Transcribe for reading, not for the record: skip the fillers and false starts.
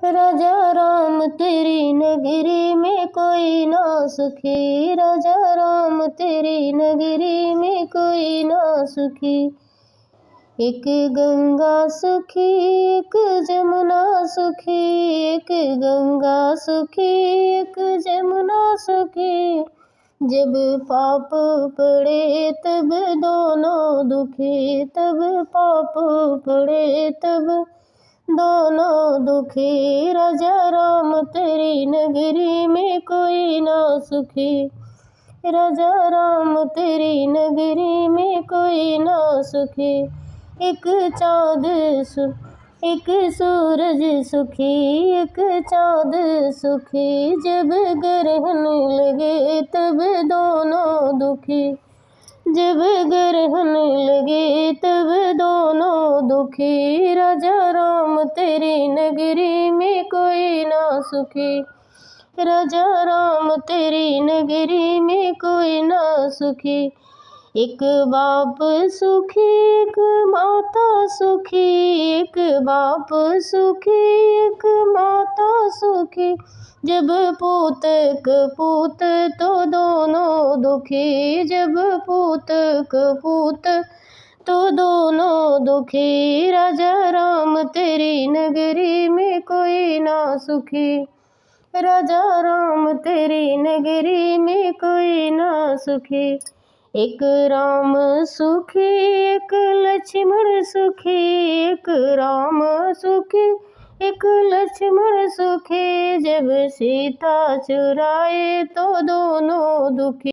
राजा राम तेरी नगरी में कोई ना सुखी, राजा राम तेरी नगरी में कोई ना सुखी। एक गंगा सुखी एक जमुना सुखी, एक गंगा सुखी एक जमुना सुखी। जब पाप पड़े तब दोनों दुखी, तब पाप पड़े तब दोनों दुखी। राजा राम तेरी नगरी में कोई ना सुखी, राजा राम तेरी नगरी में कोई ना सुखी। एक चाँद एक सूरज सुखी, एक चाँद सुखी। जब ग्रहण लगे तब दोनों दुखी, जब ग्रहण लगे तब दोनों दुखी। राजा राम तेरी नगरी में कोई ना सुखी, राजा राम तेरी नगरी में कोई ना सुखी। एक बाप सुखी एक माता सुखी, एक बाप सुखी एक माता सुखी। जब पूत कपूत तो दोनों दुखी, जब पूत कपूत तो दोनों दुखी। राजा राम तेरी नगरी में कोई ना सुखी, राजा राम तेरी नगरी में कोई ना सुखी। एक राम सुखी एक लक्ष्मण सुखी, एक राम सुखी एक लक्ष्मण सुखी। जब सीता चुराए तो दोनों दुखी।